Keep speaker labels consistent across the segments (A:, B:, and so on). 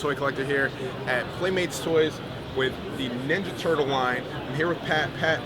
A: UltimateToyCollector here at Playmates Toys with the Ninja Turtle line. I'm here with Pat. Pat,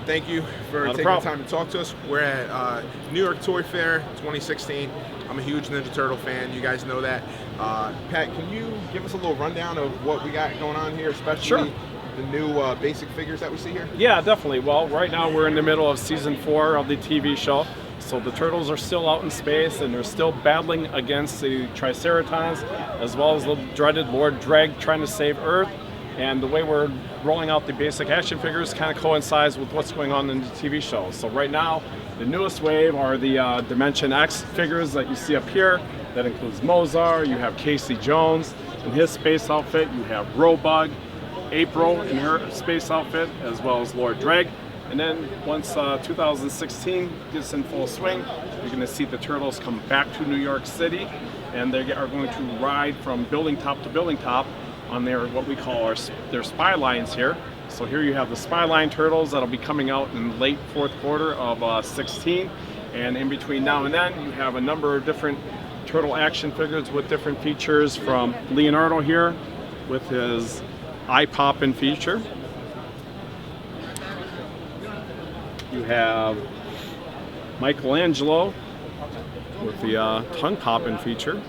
A: thank you for taking the time to talk to us. We're at New York Toy Fair 2016. I'm a huge Ninja Turtle fan. You guys know that. Pat, can you give us a little rundown of what we got going on here, especially the new basic figures that we see here?
B: Yeah, definitely. Well, right now we're in the middle of season 4 of the TV show. So the turtles are still out in space and they're still battling against the Triceratons as well as the dreaded Lord Dreg trying to save Earth. And the way we're rolling out the basic action figures kind of coincides with what's going on in the TV show. So right now, the newest wave are the Dimension X figures that you see up here. That includes Mozart, you have Casey Jones in his space outfit, you have Robug, April in her space outfit, as well as Lord Dreg. And then once 2016 gets in full swing, you're going to see the turtles come back to New York City, and they are going to ride from building top to building top on their what we call their spy lines here. So here you have the spy line turtles that'll be coming out in late fourth quarter of 16, and in between now and then you have a number of different turtle action figures with different features, from Leonardo here with his eye-popping feature. You have Michelangelo with the tongue-popping feature.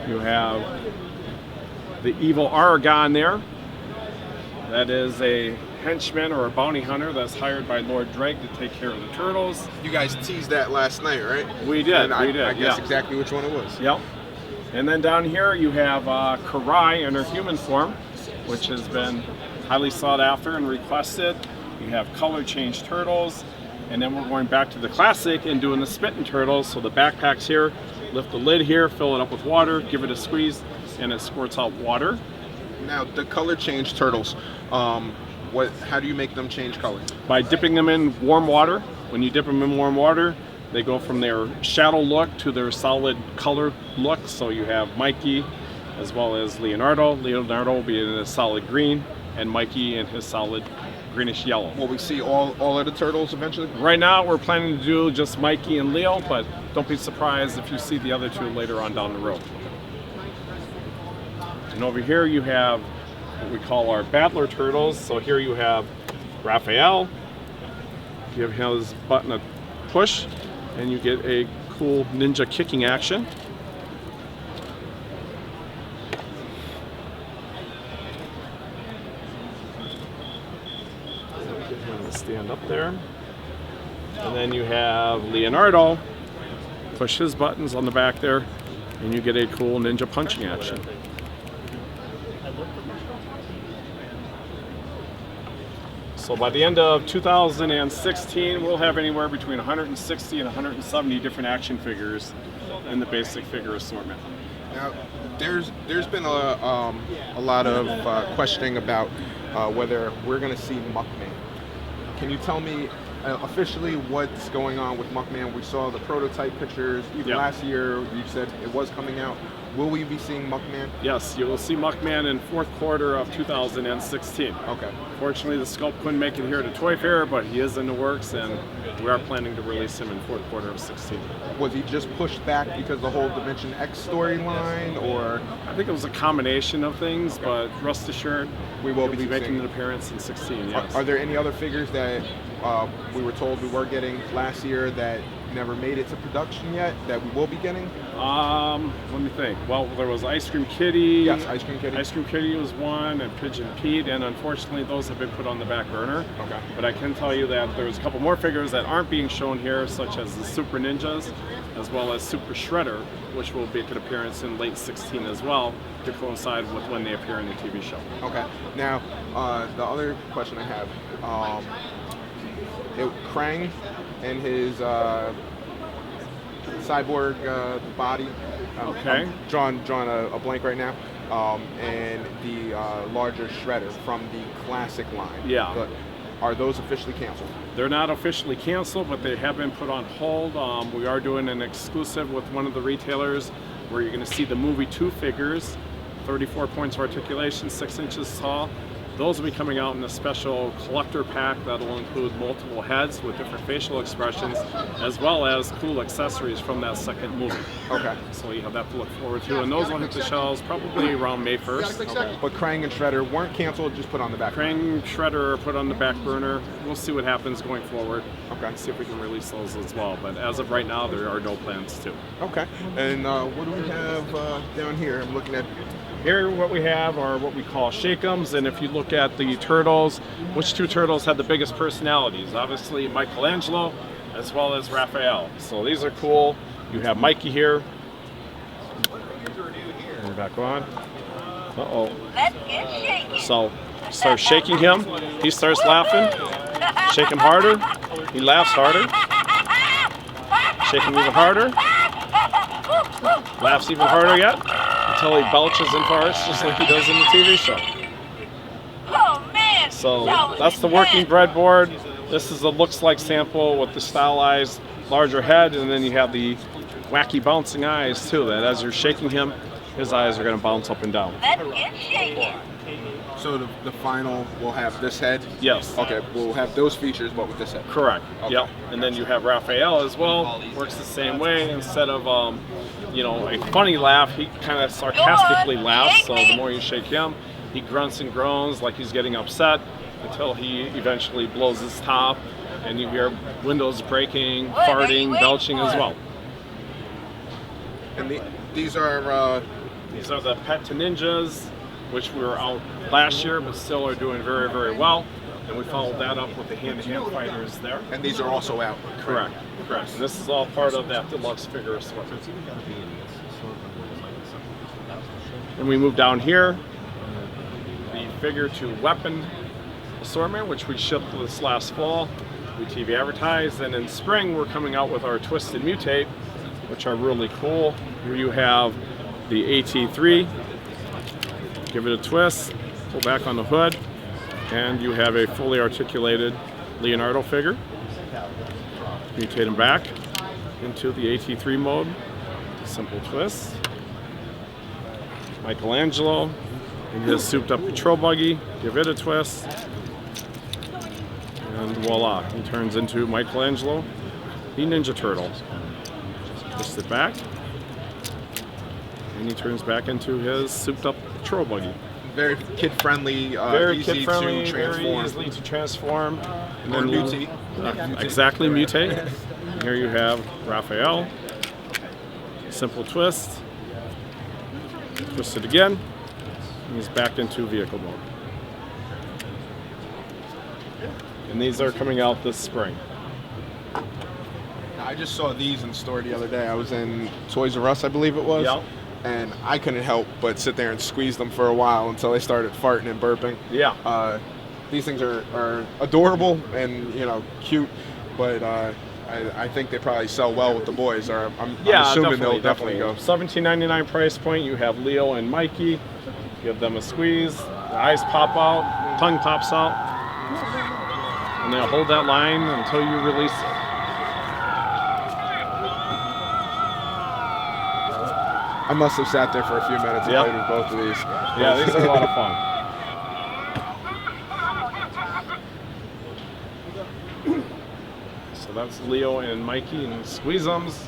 B: You have the evil Aragon there. That is a henchman or a bounty hunter that's hired by Lord Dreg to take care of the turtles.
A: You guys teased that last night, right?
B: We did,
A: and I guess
B: yeah.
A: exactly which one it was.
B: Yep. And then down here you have Karai in her human form, which has been highly sought after and requested. You have color change turtles, and then we're going back to the classic and doing the spitting turtles. So the backpacks here, lift the lid here, fill it up with water, give it a squeeze, and it squirts out water.
A: Now the color change turtles, how do you make them change color?
B: By dipping them in warm water. When you dip them in warm water, they go from their shadow look to their solid color look. So you have Mikey as well as Leonardo. Leonardo will be in a solid green, and Mikey in his solid greenish yellow.
A: Will we see all of the turtles eventually?
B: Right now we're planning to do just Mikey and Leo, but don't be surprised if you see the other two later on down the road. And over here you have what we call our Battler turtles. So here you have Raphael. Give him his button a push and you get a cool ninja kicking action. Stand up there. And then you have Leonardo. Push his buttons on the back there and you get a cool ninja punching action. So by the end of 2016, we'll have anywhere between 160 and 170 different action figures in the basic figure assortment.
A: Now, there's been a lot of questioning about whether we're going to see Muckman. Can you tell me officially what's going on with Muckman? We saw the prototype pictures even last year. You said it was coming out. Will we be seeing Muckman?
B: Yes, you will see Muckman in fourth quarter of 2016.
A: Okay.
B: Fortunately, the sculpt couldn't make it here to Toy Fair, but he is in the works, and we are planning to release him in fourth quarter of 16.
A: Was he just pushed back because of the whole Dimension X storyline, or?
B: I think it was a combination of things, but rest assured,
A: we will
B: be making an appearance in 16. Yes.
A: Are there any other figures that we were told we were getting last year that never made it to production yet that we will be getting?
B: Let me think. Well, there was Ice Cream Kitty.
A: Yes, Ice Cream Kitty.
B: Ice Cream Kitty was one, and Pigeon Pete, and unfortunately those have been put on the back burner.
A: Okay.
B: But I can tell you that there's a couple more figures that aren't being shown here, such as the Super Ninjas, as well as Super Shredder, which will make an appearance in late 16 as well, to coincide with when they appear in the TV show.
A: Okay. Now, the other question I have, Krang and his cyborg body.
B: Okay.
A: I'm drawing a blank right now. And the larger Shredder from the classic line.
B: Yeah.
A: But are those officially canceled?
B: They're not officially canceled, but they have been put on hold. We are doing an exclusive with one of the retailers where you're going to see the Movie 2 figures, 34 points of articulation, 6 inches tall, Those will be coming out in a special collector pack that will include multiple heads with different facial expressions, as well as cool accessories from that second movie.
A: Okay.
B: So you have that to look forward to, and those will hit the shelves probably around May 1st.
A: Okay. But Krang and Shredder weren't canceled, just put on the back.
B: Krang, Shredder are put on the back burner. We'll see what happens going forward.
A: Okay.
B: See if we can release those as well. But as of right now, there are no plans to.
A: Okay. And what do we have down here? I'm looking at.
B: Here what we have are what we call Shake'ems, and if you look at the turtles, which two turtles have the biggest personalities? Obviously Michelangelo as well as Raphael. So these are cool. You have Mikey here. And back on. Uh-oh.
C: Let's get shaking.
B: So start shaking him. He starts laughing. Shake him harder. He laughs harder. Shake him even harder. Laughs even harder yet. Until he belches and farts just like he does in the TV show.
C: Oh man!
B: So that's the working breadboard. This is a looks-like sample with the stylized larger head, and then you have the wacky bouncing eyes too, that as you're shaking him, his eyes are going to bounce up and down.
C: Let's get shaking.
A: So the final will have this head?
B: Yes.
A: Okay, we'll have those features, but with this head.
B: Correct.
A: Okay.
B: Yep. And then you have Raphael as well. Works the same way. Instead of a funny laugh, he kind of sarcastically laughs. So the more you shake him, he grunts and groans like he's getting upset until he eventually blows his top, and you hear windows breaking, farting, belching as well.
A: And these are.
B: These are the Pet to Ninjas, which we were out last year, but still are doing very, very well. And we followed that up with the hand-to-hand fighters there.
A: And these are also out.
B: Correct. Correct. And this is all part of that deluxe figure assortment. And we move down here, the figure to weapon assortment, which we shipped this last fall. We TV advertised, and in spring we're coming out with our Twisted Mutate, which are really cool. Here you have the AT3. Give it a twist, pull back on the hood, and you have a fully articulated Leonardo figure. Mutate him back into the AT3 mode. Simple twist. Michelangelo in his souped up patrol buggy. Give it a twist. And voila, he turns into Michelangelo, the Ninja Turtle. Twist it back. And he turns back into his souped up patrol buggy.
A: Very kid-friendly,
B: Very
A: easy
B: kid-friendly,
A: to
B: very
A: transform.
B: easily to transform. And
A: Or
B: then
A: mutate.
B: Exactly, mutate. Here you have Raphael. Simple twist. Twist it again. And he's back into vehicle mode. And these are coming out this spring.
A: I just saw these in the store the other day. I was in Toys R Us, I believe it was.
B: Yeah.
A: And I couldn't help but sit there and squeeze them for a while until they started farting and burping.
B: Yeah.
A: These things are adorable and cute, but I think they probably sell well with the boys. Or I'm assuming they'll definitely go.
B: $17.99 price point. You have Leo and Mikey. Give them a squeeze. The eyes pop out. Tongue pops out. And they'll hold that line until you release it.
A: I must have sat there for a few minutes and played with both of these.
B: Yeah, these are a lot of fun. So that's Leo and Mikey and Squeezums.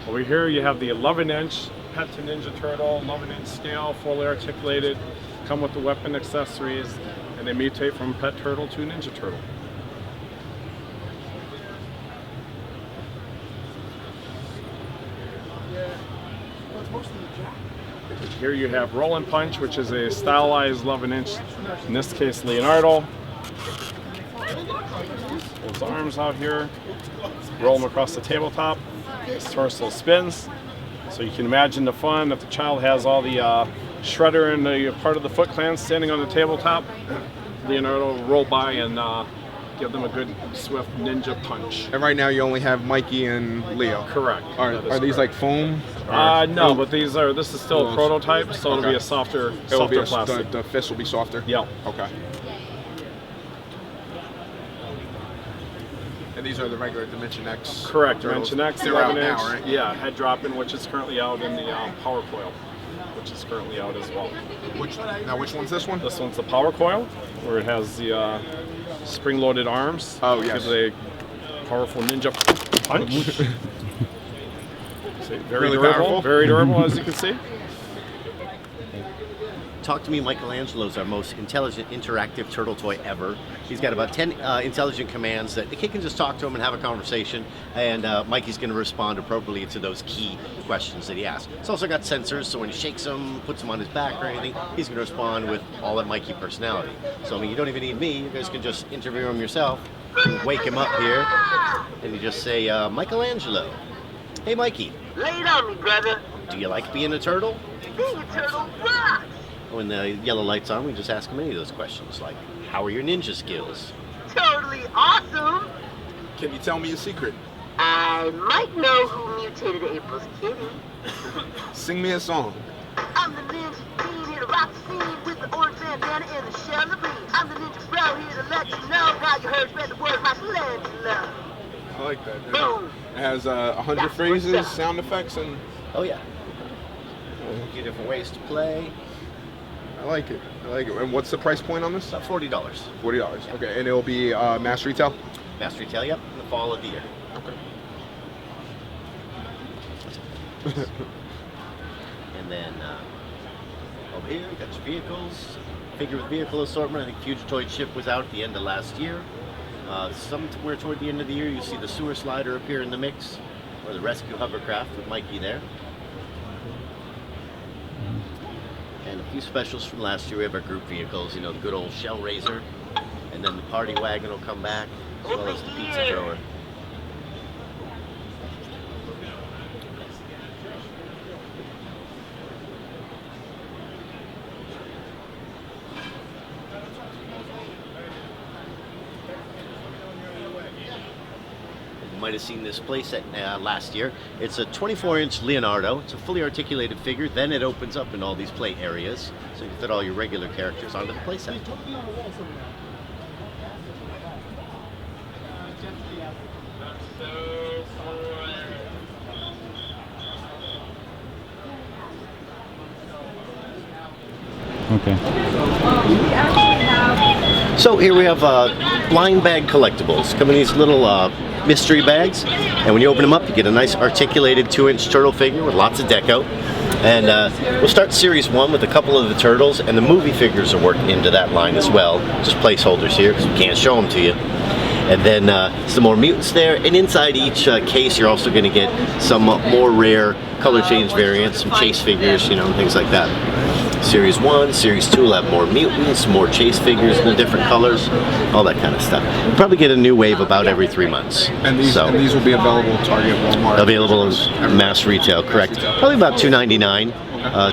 B: Over here you have the 11-inch Pet to Ninja Turtle, 11-inch scale, fully articulated, come with the weapon accessories, and they mutate from Pet Turtle to Ninja Turtle. Here you have Roll and Punch, which is a stylized 11-inch, in this case Leonardo. Those arms out here, roll them across the tabletop. His torso spins. So you can imagine the fun if the child has all the Shredder and the part of the Foot Clan standing on the tabletop. Leonardo will roll by and give them a good swift ninja punch.
A: And right now you only have Mikey and Leo.
B: Correct.
A: Are these like foam?
B: No, but this is still a prototype, so it'll be a softer plastic.
A: The fist will be softer?
B: Yeah.
A: Okay. And these are the regular Dimension X?
B: Correct, Dimension X.
A: They're out
B: 11-inch.
A: now, right?
B: Yeah, head dropping, which is currently out in the Power Coil. which is currently out as well.
A: Which one's this one?
B: This one's the Power Coil, where it has the spring-loaded arms.
A: Oh, yes.
B: Gives a powerful ninja punch. See, very
A: Really
B: durable,
A: powerful.
B: very durable, as you can see.
D: Talk to Me Michelangelo's our most intelligent interactive turtle toy ever. He's got about 10 intelligent commands that the kid can just talk to him and have a conversation, and Mikey's going to respond appropriately to those key questions that he asks. It's also got sensors, so when he shakes him, puts him on his back or anything, he's going to respond with all that Mikey personality. So I mean, you don't even need me. You guys can just interview him yourself. You wake him up here, and you just say, Michelangelo. Hey, Mikey.
C: Lay it on me, brother.
D: Do you like being a turtle?
C: Being a turtle rocks.
D: When the yellow light's on, we just ask him any of those questions, like, how are your ninja skills?
C: Totally awesome.
A: Can you tell me a secret?
C: I might know who mutated April's kitty.
A: Sing me a song.
C: I'm the ninja queen here to rock the scene with the orange bandana and the shell of green. I'm the ninja bro here to let you know how you heard spread the word Michelangelo.
A: I like that.
C: Boom.
A: It has 100
C: That's
A: phrases,
C: what's up.
A: sound effects, and
D: Oh yeah. A few different ways to play.
A: I like it. I like it. And what's the price point on this?
D: About $40.
A: $40. Okay, and it'll be mass retail?
D: Mass retail, yep, in the fall of the year.
A: Okay.
D: And then over here, we got your vehicles. Figure with vehicle assortment. I think Fugitoid Ship was out at the end of last year. Somewhere toward the end of the year, you see the sewer slider appear in the mix, or the rescue hovercraft with Mikey there. And a few specials from last year. We have our group vehicles, you know, the good old Shell Razor, and then the party wagon will come back, as well as the pizza thrower. You might have seen this playset last year. It's a 24-inch Leonardo. It's a fully articulated figure. Then it opens up in all these play areas, so you can fit all your regular characters onto the playset.
E: Okay.
D: So here we have blind bag collectibles. Come in these little mystery bags, and when you open them up, you get a nice articulated 2-inch turtle figure with lots of deco. And we'll start series 1 with a couple of the turtles, and the movie figures are worked into that line as well. Just placeholders here because we can't show them to you. And then some more mutants there, and inside each case you're also going to get some more rare color change variants, some chase figures, you know, and things like that. Series 1, Series 2 will have more mutants, more chase figures in the different colors, all that kind of stuff. We'll probably get a new wave about every 3 months.
A: And these will be available at Target, Walmart.
D: Available in mass retail, correct. Probably about $2.99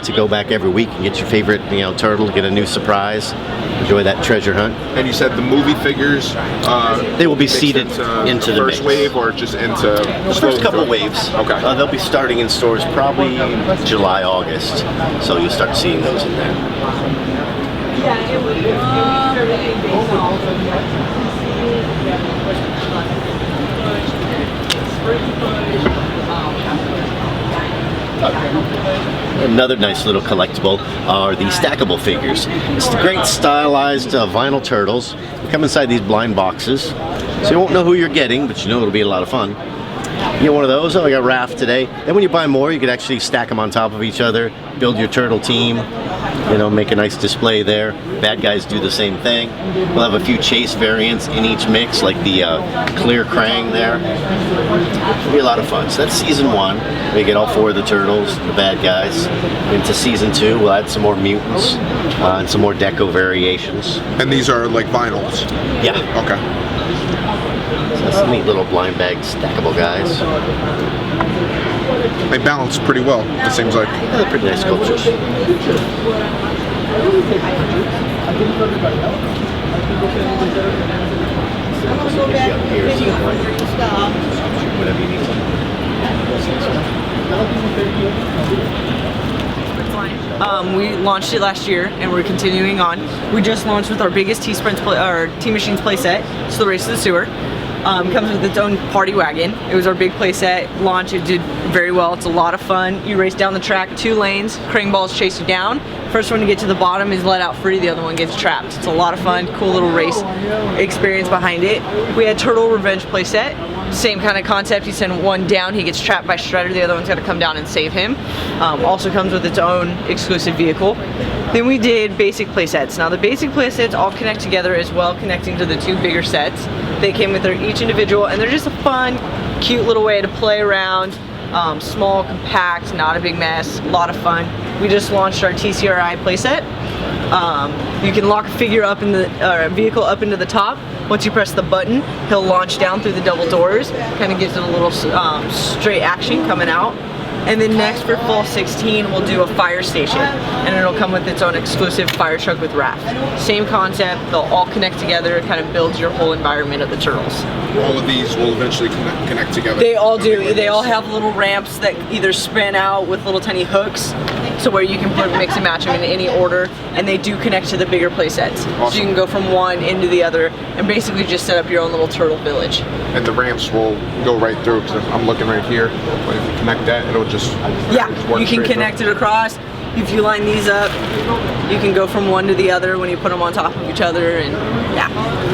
D: to go back every week and get your favorite, you know, turtle, get a new surprise, enjoy that treasure hunt.
A: And you said the movie figures,
D: they will be seeded into the
A: first
D: mix.
A: wave, or just into
D: The first couple waves.
A: Okay.
D: They'll be starting in stores probably July, August. So you'll start seeing those in there. Another nice little collectible are the stackable figures. It's the great stylized vinyl turtles. They come inside these blind boxes, so you won't know who you're getting, but you know it'll be a lot of fun. You get one of those. Oh, I got Raph today. Then when you buy more, you could actually stack them on top of each other, build your turtle team, you know, make a nice display there. Bad guys do the same thing. We'll have a few chase variants in each mix, like the clear Krang there. It'll be a lot of fun. So that's season 1. We get all 4 of the turtles, the bad guys. Into season 2, we'll add some more mutants and some more deco variations.
A: And these are like vinyls?
D: Yeah.
A: Okay.
D: So that's some neat little blind bag stackable guys.
A: They balance pretty well, it seems like.
D: Yeah, they're pretty nice sculptures. Whatever you need.
F: We launched it last year, and we're continuing on. We just launched with our biggest T-Machines playset, so the Race to the Sewer. Comes with its own party wagon. It was our big playset launch. It did very well. It's a lot of fun. You race down the track, 2 lanes, crane balls chase you down. First one to get to the bottom is let out free, the other one gets trapped. It's a lot of fun, cool little race experience behind it. We had Turtle Revenge playset. Same kind of concept, you send one down, he gets trapped by Shredder, the other one's gotta come down and save him. Also comes with its own exclusive vehicle. Then we did basic playsets. Now the basic playsets all connect together as well, connecting to the 2 bigger sets. They came with their each individual, and they're just a fun, cute little way to play around. Small, compact, not a big mess, a lot of fun. We just launched our TCRI playset. You can lock a figure up in the vehicle up into the top. Once you press the button, he'll launch down through the double doors. Kind of gives it a little straight action coming out. And then next for fall 16, we'll do a fire station, and it'll come with its own exclusive fire truck with raft. Same concept, they'll all connect together. It kind of builds your whole environment of the turtles.
A: All of these will eventually connect together.
F: They all do. They all have little ramps that either spin out with little tiny hooks, so where you can mix and match them in any order, and they do connect to the bigger play sets. Awesome. So you can go from one into the other and basically just set up your own little turtle village.
A: And the ramps will go right through, because I'm looking right here, but if you connect that, it'll just
F: you can connect it across. If you line these up, you can go from one to the other when you put them on top of each other, and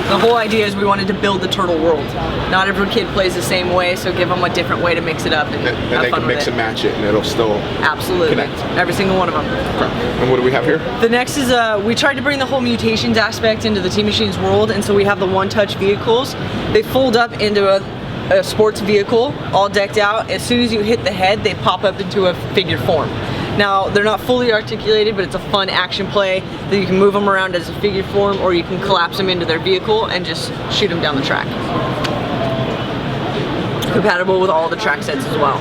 F: the whole idea is we wanted to build the turtle world. Not every kid plays the same way, so give them a different way to mix it up and
A: they can mix and match it, and it'll still connect.
F: Every single one of them.
A: Okay. And what do we have here?
F: The next is we tried to bring the whole mutations aspect into the Team Machines world, and so we have the one-touch vehicles. They fold up into a sports vehicle, all decked out. As soon as you hit the head, they pop up into a figure form. Now, they're not fully articulated, but it's a fun action play that you can move them around as a figure form, or you can collapse them into their vehicle and just shoot them down the track. Compatible with all the track sets as well.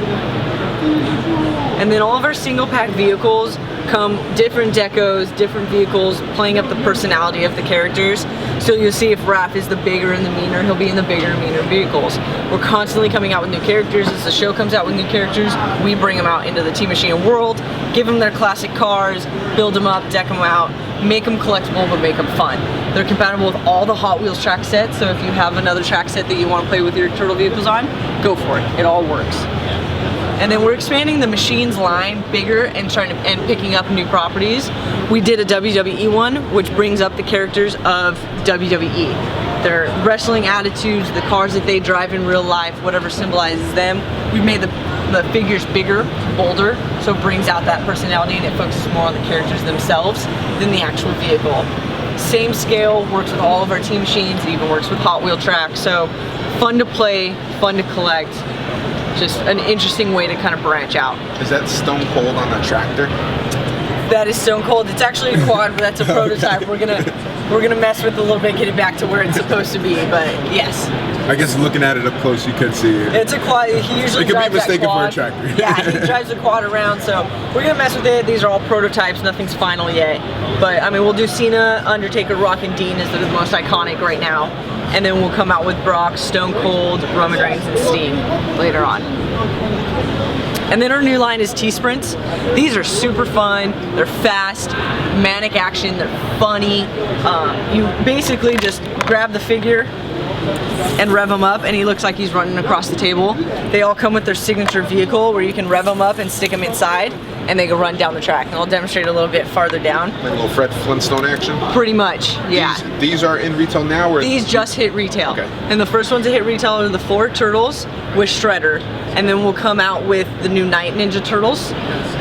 F: And then all of our single pack vehicles come different decos, different vehicles, playing up the personality of the characters. So you'll see if Raph is the bigger and the meaner, he'll be in the bigger and meaner vehicles. We're constantly coming out with new characters. As the show comes out with new characters, we bring them out into the Team Machine world, give them their classic cars, build them up, deck them out, make them collectible, but make them fun. They're compatible with all the Hot Wheels track sets, so if you have another track set that you want to play with your turtle vehicles on, go for it. It all works. And then we're expanding the Machines line bigger and picking up new properties. We did a WWE one, which brings up the characters of WWE. Their wrestling attitudes, the cars that they drive in real life, whatever symbolizes them. We made the figures bigger, bolder, so it brings out that personality and it focuses more on the characters themselves than the actual vehicle. Same scale, works with all of our Team Machines, it even works with Hot Wheel tracks, so fun to play, fun to collect. Just an interesting way to kind of branch out.
A: Is that Stone Cold on the tractor?
F: That is Stone Cold. It's actually a quad, but that's a prototype. We're gonna mess with it a little bit, get it back to where it's supposed to be. But yes.
G: I guess looking at it up close, you could see it.
F: It's a quad. He usually drives that quad. It could be mistaken for a tractor. Yeah, he drives the quad around. So we're gonna mess with it. These are all prototypes. Nothing's final yet. But I mean, we'll do Cena, Undertaker, Rock, and Dean as the most iconic right now. And then we'll come out with Brock, Stone Cold, Roman Reigns, and Sting later on. And then our new line is T-Sprints. These are super fun, they're fast, manic action, they're funny. You basically just grab the figure and rev him up, and he looks like he's running across the table. They all come with their signature vehicle where you can rev them up and stick them inside, and they go run down the track. And I'll demonstrate a little bit farther down.
A: Like a little Fred Flintstone action?
F: Pretty much, yeah.
A: These are in retail now? Or
F: these just hit retail.
A: Okay.
F: And the first ones to hit retail are the 4 Turtles with Shredder. And then we'll come out with the new Night Ninja Turtles.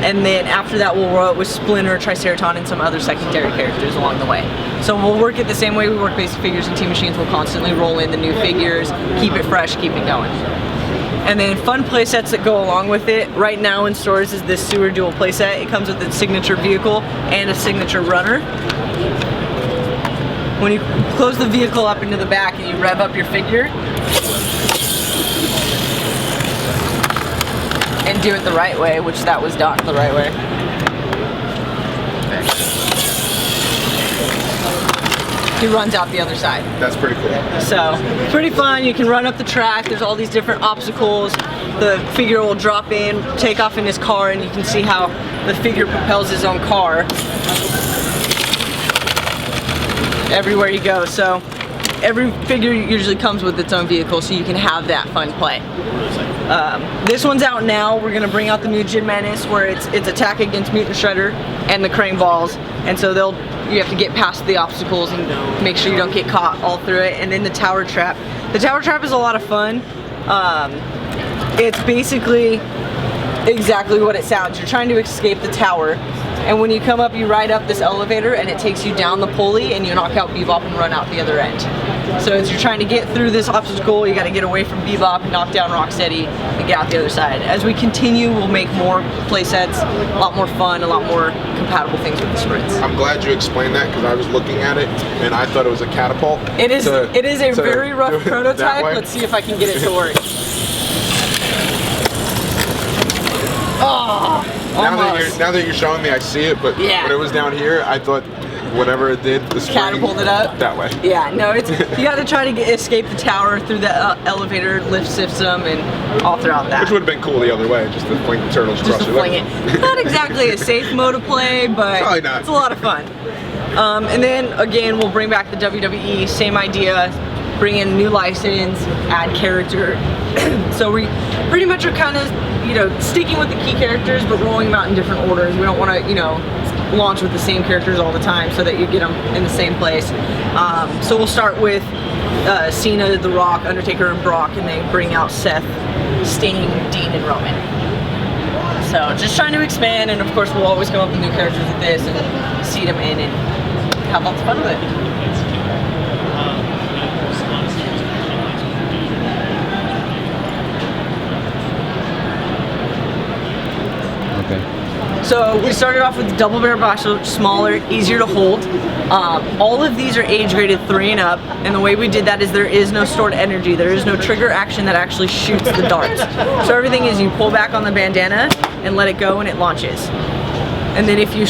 F: And then after that we'll roll it with Splinter, Triceraton, and some other secondary characters along the way. So we'll work it the same way we work basic figures and Team Machines. We'll constantly roll in the new figures, keep it fresh, keep it going. And then fun play sets that go along with it. Right now in stores is this Sewer Duel playset. It comes with its signature vehicle and a signature runner. When you close the vehicle up into the back and you rev up your figure, and do it the right way, which that was done the right way. He runs out the other side.
A: That's pretty cool.
F: So, pretty fun. You can run up the track. There's all these different obstacles. The figure will drop in, take off in his car, and you can see how the figure propels his own car everywhere you go. So, every figure usually comes with its own vehicle, so you can have that fun play. This one's out now. We're gonna bring out the Mutant Menace, where it's attack against Mutant Shredder and the Crane Balls, and so you have to get past the obstacles and make sure you don't get caught all through it. And then the Tower Trap. The Tower Trap is a lot of fun. It's basically exactly what it sounds. You're trying to escape the tower, and when you come up, you ride up this elevator, and it takes you down the pulley, and you knock out Bebop and run out the other end. So as you're trying to get through this obstacle, you got to get away from Bebop, knock down Rocksteady, and get out the other side. As we continue, we'll make more playsets, a lot more fun, a lot more compatible things with the sprints.
A: I'm glad you explained that, because I was looking at it and I thought it was a catapult.
F: It is a very rough prototype. Let's see if I can get it to work. Oh,
A: now that you're showing me, I see it, but when it was down here, I thought whatever it did, the spring
F: catapulted up
A: that way.
F: Yeah, no, it's you got to try to escape the tower through the elevator lift system and all throughout that.
A: Which would have been cool the other way, just to fling the turtles across your leg.
F: It's not exactly a safe mode of play, but it's a lot of fun. And then again, we'll bring back the WWE, same idea, bring in new license, add character. So we pretty much are kind of, sticking with the key characters, but rolling them out in different orders. We don't want to, launch with the same characters all the time so that you get them in the same place. So we'll start with Cena, The Rock, Undertaker, and Brock, and then bring out Seth, Sting, Dean, and Roman. So just trying to expand, and of course we'll always come up with new characters with this and seed them in and have lots of fun with it. So we started off with the double barrel blaster, smaller, easier to hold. All of these are age graded 3 and up, and the way we did that is there is no stored energy. There is no trigger action that actually shoots the darts. So everything is you pull back on the bandana and let it go and it launches. And then if you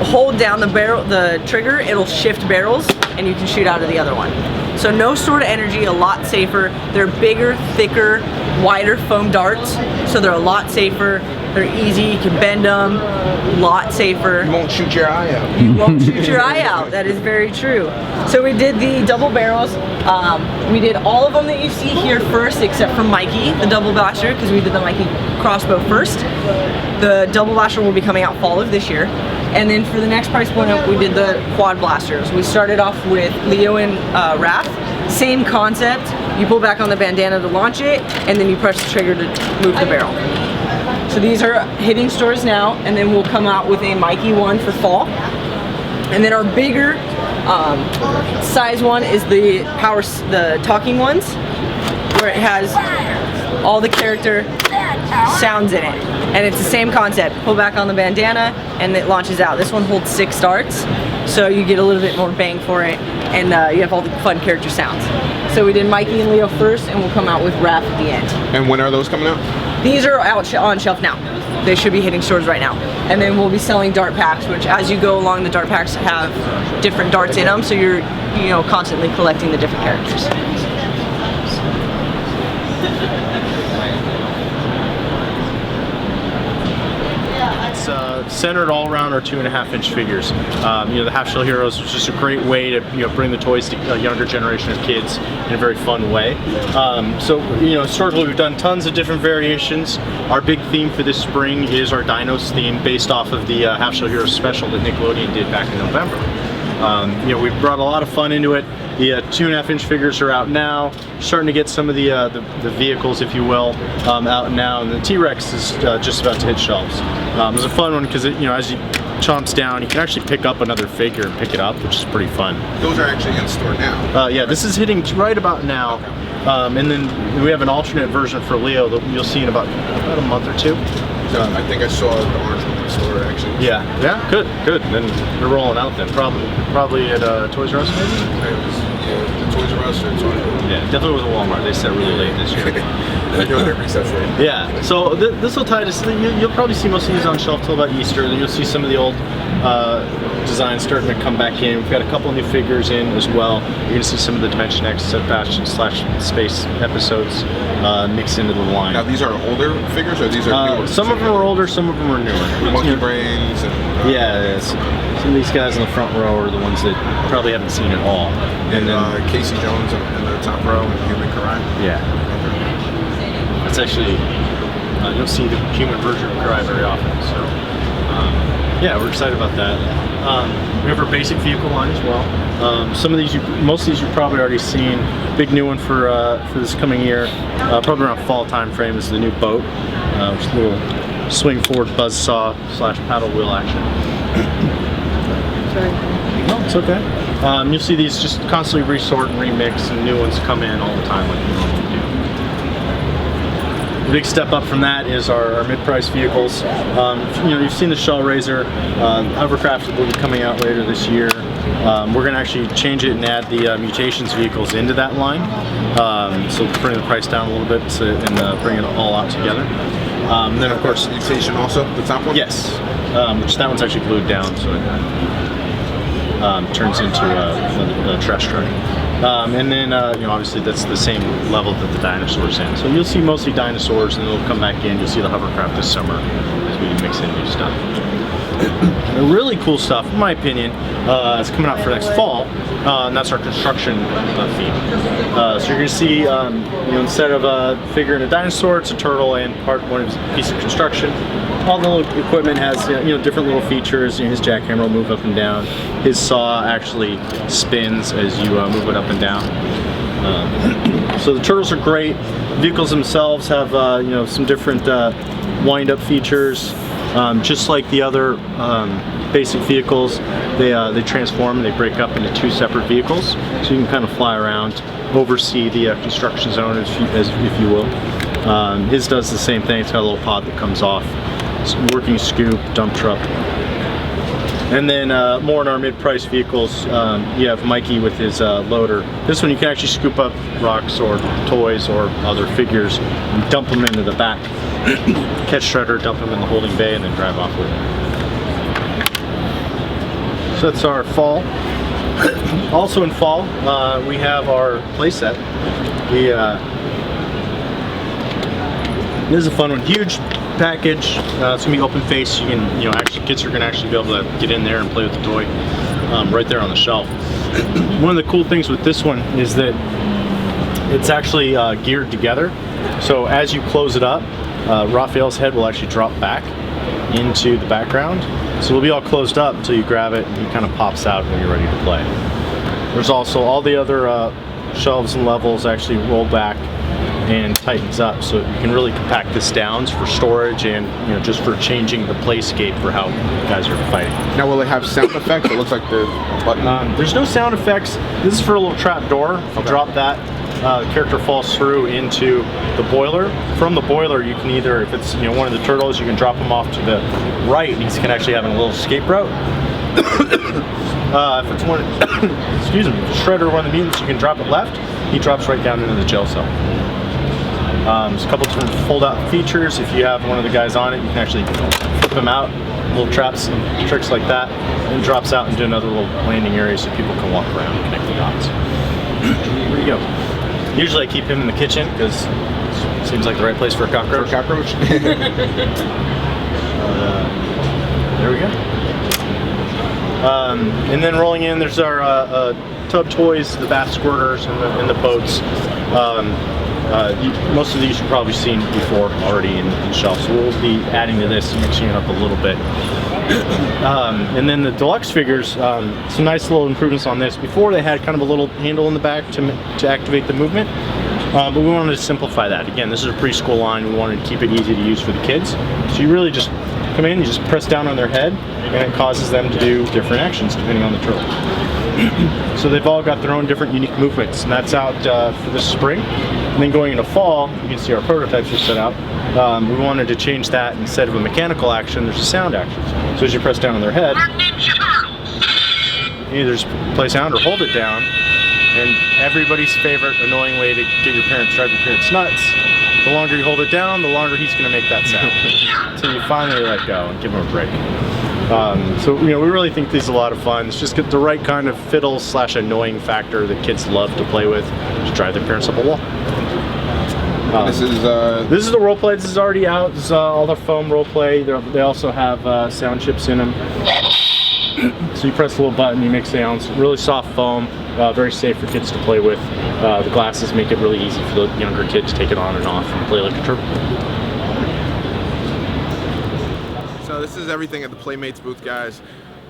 F: hold down the trigger, it'll shift barrels and you can shoot out of the other one. So no stored energy, a lot safer. They're bigger, thicker, wider foam darts, so they're a lot safer. They're easy, you can bend them, a lot safer.
A: You won't shoot your eye out.
F: You won't shoot your eye out, that is very true. So we did the double barrels. We did all of them that you see here first, except for Mikey, the double blaster, because we did the Mikey crossbow first. The double blaster will be coming out fall of this year. And then for the next price point up, we did the quad blasters. We started off with Leo and Raph. Same concept. You pull back on the bandana to launch it, and then you press the trigger to move the barrel. So these are hitting stores now, and then we'll come out with a Mikey one for fall. And then our bigger size one is the talking ones, where it has all the character sounds in it. And it's the same concept. Pull back on the bandana and it launches out. This one holds 6 darts, so you get a little bit more bang for it, and you have all the fun character sounds. So we did Mikey and Leo first, and we'll come out with Raph at the end.
A: And when are those coming out?
F: These are out on shelf now. They should be hitting stores right now. And then we'll be selling dart packs, which as you go along, the dart packs have different darts in them, so you're constantly collecting the different characters.
H: Centered all around our 2.5-inch figures. The half shell heroes was just a great way to bring the toys to a younger generation of kids in a very fun way. Historically we've done tons of different variations. Our big theme for this spring is our Dinos theme, based off of the half shell heroes special that Nickelodeon did back in November. We brought a lot of fun into it. The 2.5-inch figures are out now. Starting to get some of the vehicles, if you will, out now, and the T-Rex is just about to hit shelves. It was a fun one because as you chomps down, you can actually pick up another figure and pick it up, which is pretty fun.
A: Those are actually in store now.
H: Yeah, this is hitting right about now. Okay. And then we have an alternate version for Leo that you'll see in about a month or 2.
A: I think I saw the orange one in the store actually.
H: Yeah, good. Then we're rolling out then, probably at Toys R Us maybe.
A: The Toys R Us or Toys R Us?
H: Yeah, definitely was a Walmart. They set really late this year.
A: Their resets late.
H: Yeah, so this will tie to, you'll probably see most of these on shelf till about Easter. Then you'll see some of the old designs starting to come back in. We've got a couple new figures in as well. You're going to see some of the Dimension X / Space episodes mixed into the line.
A: Now these are older figures, or these are newer?
H: Some of them are older, some of them are newer.
A: Monkey Brains and
H: Yeah, some of these guys in the front row are the ones that probably haven't seen it all.
A: And then Casey Jones in the top row and Human Karai.
H: Yeah. That's actually, you don't see the human version of Karai very often, so yeah, we're excited about that. We have our basic vehicle line as well. Some of these, most of these you've probably already seen. Big new one for this coming year, probably around fall time frame, is the new boat, which is a little swing forward buzzsaw / paddle wheel action.
F: Sorry.
H: No, it's okay. You'll see these just constantly resort and remix, and new ones come in all the time like we normally do. The big step up from that is our mid-price vehicles. You know, you've seen the Shell Razor. Hovercraft will be coming out later this year. We're going to actually change it and add the Mutations vehicles into that line. So bring the price down a little bit and bring it all out together. And then of course
A: Mutation also, the top one?
H: Yes, which that one's actually glued down, so it turns into a trash truck. And then you know, obviously that's the same level that the dinosaurs in. So you'll see mostly dinosaurs, and they'll come back in. You'll see the hovercraft this summer as we mix in new stuff. The really cool stuff, in my opinion, is coming out for next fall, and that's our construction theme. So you're going to see, you know, instead of a figure in a dinosaur, it's a turtle and one piece of construction. All the little equipment has, you know, different little features. You know, his jackhammer will move up and down. His saw actually spins as you move it up and down. So the turtles are great. Vehicles themselves have, you know, some different wind-up features. Just like the other basic vehicles, they transform and they break up into two separate vehicles, so you can kind of fly around, oversee the construction zone, if you will. His does the same thing. It's got a little pod that comes off. It's a working scoop, dump truck. And then more in our mid-price vehicles, you have Mikey with his loader. This one you can actually scoop up rocks or toys or other figures and dump them into the back. Catch Shredder, dump them in the holding bay, and then drive off with it. So that's our fall. Also in fall, we have our playset. This is a fun one. Huge package. It's gonna be open face. You can, you know, actually kids are gonna actually be able to get in there and play with the toy right there on the shelf. One of the cool things with this one is that it's actually geared together. So as you close it up, Raphael's head will actually drop back into the background. So it'll be all closed up until you grab it and he kind of pops out when you're ready to play. There's also all the other shelves and levels actually roll back and tightens up, so you can really compact this down for storage and, you know, just for changing the playscape for how you guys are fighting.
A: Now will it have sound effects? It looks like the button.
H: There's no sound effects. This is for a little trap door. If you drop that, the character falls through into the boiler. From the boiler, you can either, if it's, you know, one of the turtles, you can drop him off to the right, and he can actually have a little escape route. If it's one, excuse me, Shredder, one of the mutants, you can drop it left. He drops right down into the jail cell. There's a couple different fold-out features. If you have one of the guys on it, you can actually flip him out. Little traps and tricks like that, and drops out into another little landing area so people can walk around and connect the dots. There you go. Usually I keep him in the kitchen because it seems like the right place for a cockroach.
A: For a cockroach.
H: There we go. And then rolling in, there's our tub toys, the bath squirters, and the boats. Most of these you've probably seen before already in shelves, so we'll be adding to this, mixing it up a little bit. And then the deluxe figures, some nice little improvements on this. Before they had kind of a little handle in the back to activate the movement, but we wanted to simplify that. Again, this is a preschool line. We wanted to keep it easy to use for the kids. So you really just come in, you just press down on their head, and it causes them to do different actions depending on the turtle. So they've all got their own different unique movements, and that's out for this spring. And then going into fall, you can see our prototypes are set out. We wanted to change that. Instead of a mechanical action, there's a sound action. So as you press down on their head, you either just play sound or hold it down. And everybody's favorite annoying way to get your parents, drive your parents nuts, the longer you hold it down, the longer he's going to make that sound. Until you finally let go and give him a break. So, you know, we really think these are a lot of fun. It's just get the right kind of fiddle / annoying factor that kids love to play with to drive their parents up a wall.
A: This is
H: the role play. This is already out. This is all the foam role play. They also have sound chips in them. So you press a little button, you make sounds. Really soft foam, very safe for kids to play with. The glasses make it really easy for the younger kid to take it on and off and play like a turtle.
A: So this is everything at the Playmates booth, guys.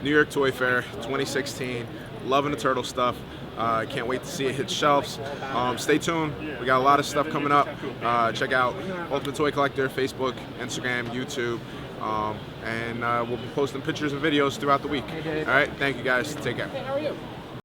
A: New York Toy Fair 2016. Loving the turtle stuff. Can't wait to see it hit shelves. Stay tuned. We got a lot of stuff coming up. Check out UltimateToyCollector, Facebook, Instagram, YouTube. And we'll be posting pictures and videos throughout the week. All right, thank you guys. Take care.